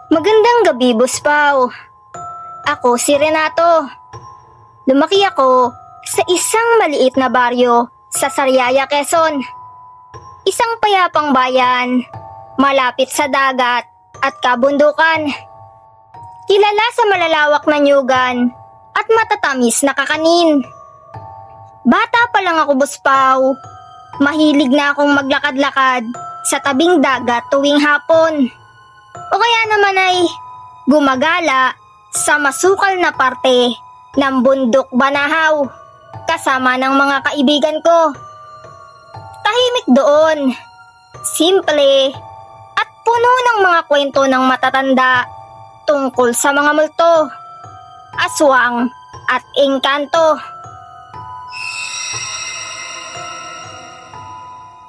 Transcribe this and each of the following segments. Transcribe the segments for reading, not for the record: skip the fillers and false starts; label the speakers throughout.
Speaker 1: Magandang gabi, Boss Pao. Ako si Renato. Lumaki ako sa isang maliit na baryo sa Sariaya, Quezon. Isang payapang bayan, malapit sa dagat at kabundukan. Kilala sa malalawak na nyugan at matatamis na kakanin. Bata pa lang ako, Boss Pao. Mahilig na akong maglakad-lakad sa tabing dagat tuwing hapon. O kaya naman ay gumagala sa masukal na parte ng bundok Banahaw kasama ng mga kaibigan ko. Tahimik doon, simple at puno ng mga kwento ng matatanda tungkol sa mga multo, aswang at engkanto.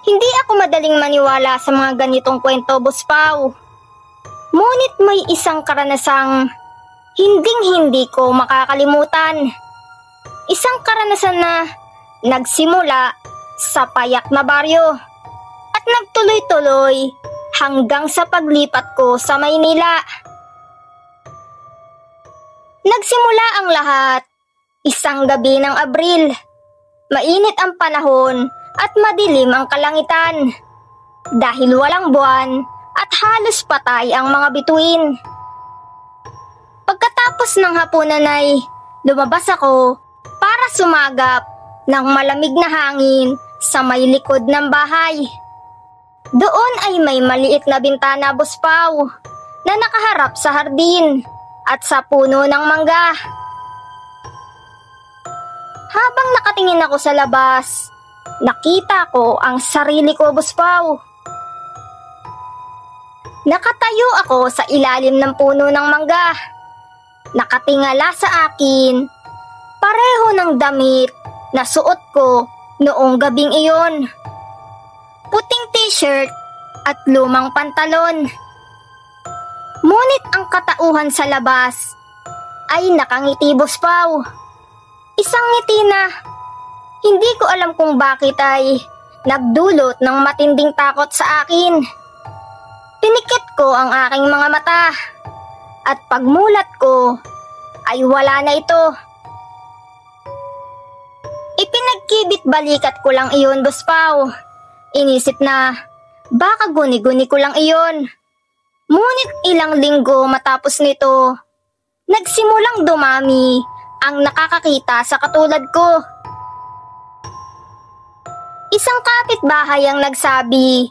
Speaker 1: Hindi ako madaling maniwala sa mga ganitong kwento, Boss Pao. Ngunit may isang karanasang hinding-hindi ko makakalimutan. Isang karanasan na nagsimula sa payak na baryo at nagtuloy-tuloy hanggang sa paglipat ko sa Maynila. Nagsimula ang lahat isang gabi ng Abril. Mainit ang panahon at madilim ang kalangitan dahil walang buwan at halos patay ang mga bituin. Pagkatapos ng hapunan ay lumabas ako para sumagap ng malamig na hangin sa may likod ng bahay. Doon ay may maliit na bintana, Boss Pao, na nakaharap sa hardin at sa puno ng mangga. Habang nakatingin ako sa labas, nakita ko ang sarili ko, Boss Pao. Nakatayo ako sa ilalim ng puno ng mangga. Nakatingala sa akin, pareho ng damit na suot ko noong gabing iyon. Puting t-shirt at lumang pantalon. Ngunit ang katauhan sa labas ay nakangiti, Boss Pao. Isang ngiti na hindi ko alam kung bakit ay nagdulot ng matinding takot sa akin. Pinikit ko ang aking mga mata at pagmulat ko ay wala na ito. Ipinagkibit balikat ko lang iyon, Boss Pao. Inisip na baka guni-guni ko lang iyon. Ngunit ilang linggo matapos nito, nagsimulang dumami ang nakakakita sa katulad ko. Isang kapitbahay ang nagsabi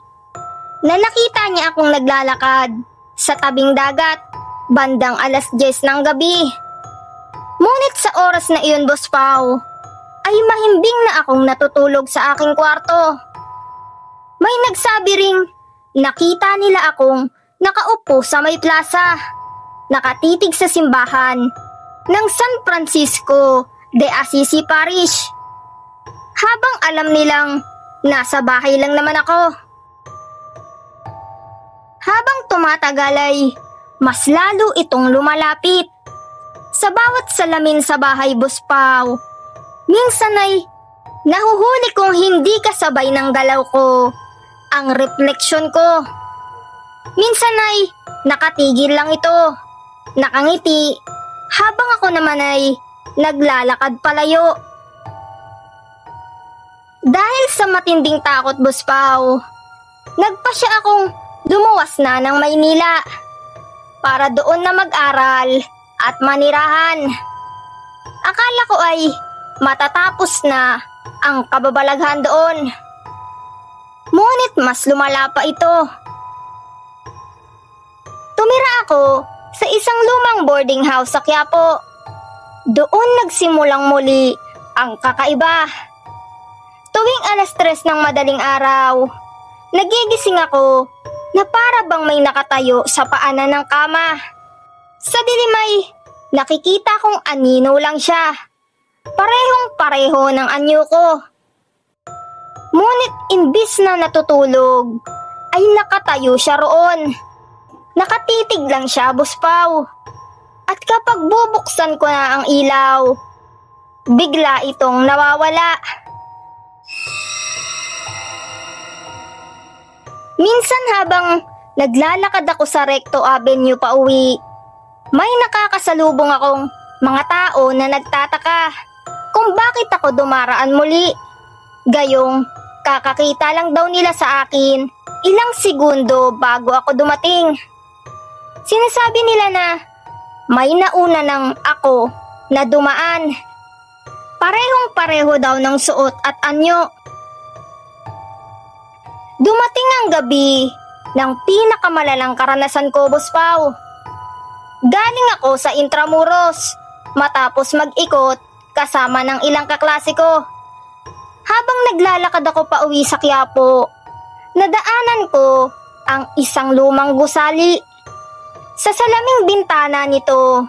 Speaker 1: na nakita niya akong naglalakad sa tabing dagat bandang 10:00 ng gabi. Ngunit sa oras na iyon, Boss Pao, ay mahimbing na akong natutulog sa aking kwarto. May nagsabi ring nakita nila akong nakaupo sa may plaza, nakatitig sa simbahan ng San Francisco de Assisi Parish. Habang alam nilang nasa bahay lang naman ako. Habang tumatagal ay mas lalo itong lumalapit. Sa bawat salamin sa bahay, Boss Pao, minsan ay nahuhuli kong hindi kasabay ng galaw ko ang refleksyon ko. Minsan ay nakatigil lang ito, nakangiti, habang ako naman ay naglalakad palayo. Dahil sa matinding takot, Boss Pao, nagpasya akong lumuwas na ng Maynila para doon na mag-aral at manirahan. Akala ko ay matatapos na ang kababalaghan doon. Ngunit mas lumala pa ito. Tumira ako sa isang lumang boarding house sa Quiapo. Doon nagsimulang muli ang kakaiba. Tuwing 3:00 ng madaling araw, nagigising ako na para bang may nakatayo sa paanan ng kama. Sa dilim ay nakikita kong anino lang siya. Parehong-pareho ng anyo ko. Ngunit imbis na natutulog, ay nakatayo siya roon. Nakatitig lang siya, Boss Pao. At kapag bubuksan ko na ang ilaw, bigla itong nawawala. Minsan habang Naglalakad ako sa Recto Avenue pa uwi. May nakakasalubong akong mga tao na nagtataka kung bakit ako dumaraan muli. Gayong kakakita lang daw nila sa akin ilang segundo bago ako dumating. Sinasabi nila na may nauna ng ako na dumaan. Parehong-pareho daw ng suot at anyo. Dumating ang gabi ng pinakamalalang karanasan ko, Boss Pao. Galing ako sa Intramuros matapos mag-ikot kasama ng ilang kaklase ko. Habang naglalakad ako pa uwi sa Quiapo, nadaanan ko ang isang lumang gusali. Sa salaming bintana nito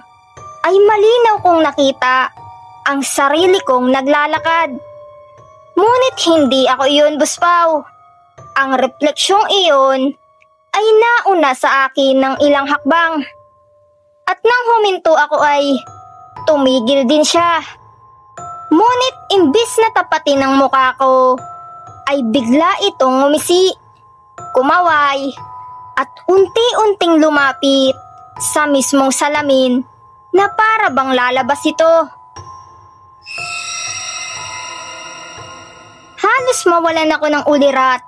Speaker 1: ay malinaw kong nakita ang sarili kong naglalakad. Ngunit hindi ako iyon, Boss Pao. Ang refleksyong iyon ay nauna sa akin ng ilang hakbang. At nang huminto ako ay tumigil din siya. Ngunit imbis na tapatin ang mukha ko, ay bigla itong ngumisi, kumaway, at unti-unting lumapit sa mismong salamin na para bang lalabas ito. Halos mawalan ako ng ulirat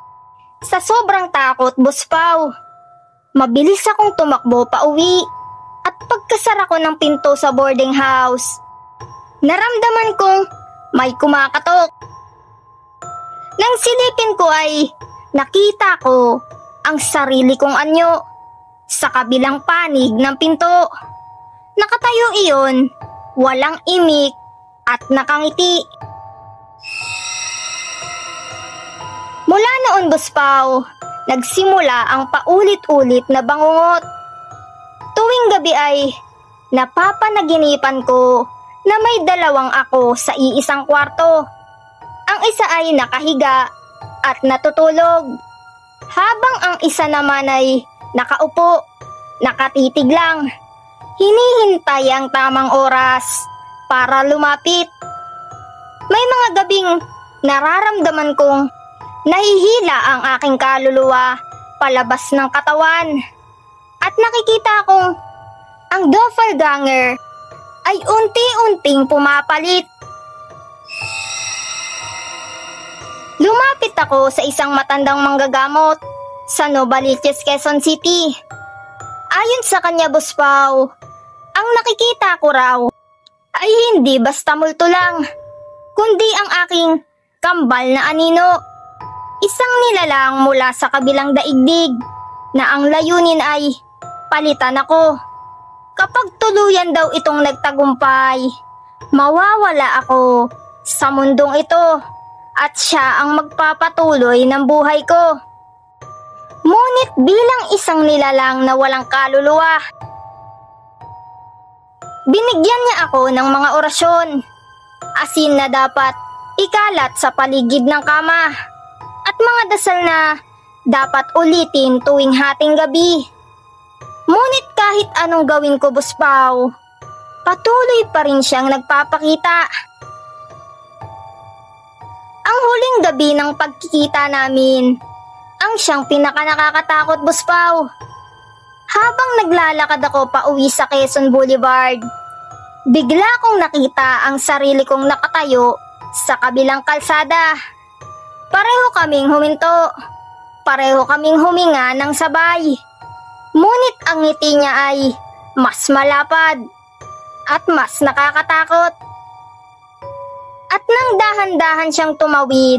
Speaker 1: sa sobrang takot, Boss Pao. Mabilis akong tumakbo pa uwi at pagkasara ko ng pinto sa boarding house, naramdaman kong may kumakatok. Nang silipin ko ay nakita ko ang sarili kong anyo sa kabilang panig ng pinto. Nakatayo iyon, walang imik at nakangiti. Mula noon, Boss Pao, nagsimula ang paulit-ulit na bangungot. Tuwing gabi ay napapanaginipan ko na may dalawang ako sa iisang kwarto. Ang isa ay nakahiga at natutulog, habang ang isa naman ay nakaupo, nakatitig lang, hinihintay ang tamang oras para lumapit. May mga gabing nararamdaman kong nahihila ang aking kaluluwa palabas ng katawan at nakikita kong ang doppelganger ay unti-unting pumapalit. Lumapit ako sa isang matandang manggagamot sa Novaliches, Quezon City. Ayon sa kanya, Boss Pao, ang nakikita ko raw ay hindi basta multo lang, kundi ang aking kambal na anino. Isang nilalang mula sa kabilang daigdig na ang layunin ay palitan ako. Kapag tuluyan daw itong nagtagumpay, mawawala ako sa mundong ito at siya ang magpapatuloy ng buhay ko. Ngunit bilang isang nilalang na walang kaluluwa, binigyan niya ako ng mga orasyon, asin na dapat ikalat sa paligid ng kama, at mga dasal na dapat ulitin tuwing hating gabi. Ngunit kahit anong gawin ko, Boss Pao, patuloy pa rin siyang nagpapakita. Ang huling gabi ng pagkikita namin ang siyang pinakanakakatakot, Boss Pao. Habang naglalakad ako pa uwi sa Quezon Boulevard, bigla kong nakita ang sarili kong nakatayo sa kabilang kalsada. Pareho kaming huminto, pareho kaming huminga ng sabay. Ngunit ang ngiti niya ay mas malapad at mas nakakatakot. At nang dahan-dahan siyang tumawid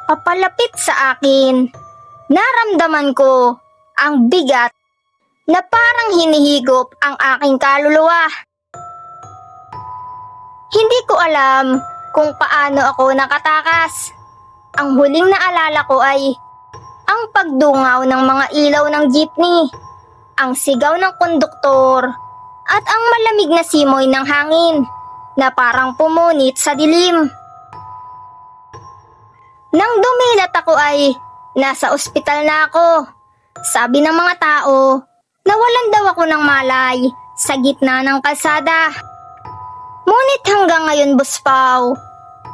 Speaker 1: papalapit sa akin, naramdaman ko ang bigat na parang hinihigop ang aking kaluluwa. Hindi ko alam kung paano ako nakatakas. Ang huling naalala ko ay ang pagdungaw ng mga ilaw ng jeepney, ang sigaw ng konduktor, at ang malamig na simoy ng hangin na parang pumunit sa dilim. Nang dumilat ako ay nasa ospital na ako. Sabi ng mga tao, nawalan daw ako ng malay sa gitna ng kalsada. Ngunit hanggang ngayon, Boss Pao,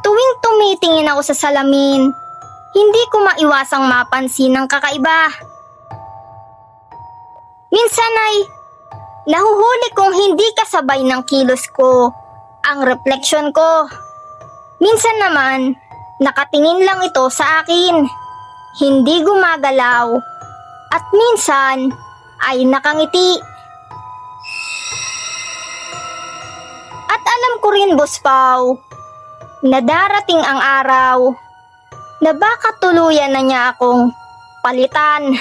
Speaker 1: tuwing tumitingin ako sa salamin, hindi ko maiwasang mapansin ang kakaiba. Minsan ay nahuhuli kong hindi kasabay ng kilos ko ang refleksyon ko. Minsan naman, nakatingin lang ito sa akin, hindi gumagalaw, at minsan ay nakangiti. At alam ko rin, Boss Pao, na darating ang araw na baka tuluyan na niya akong palitan.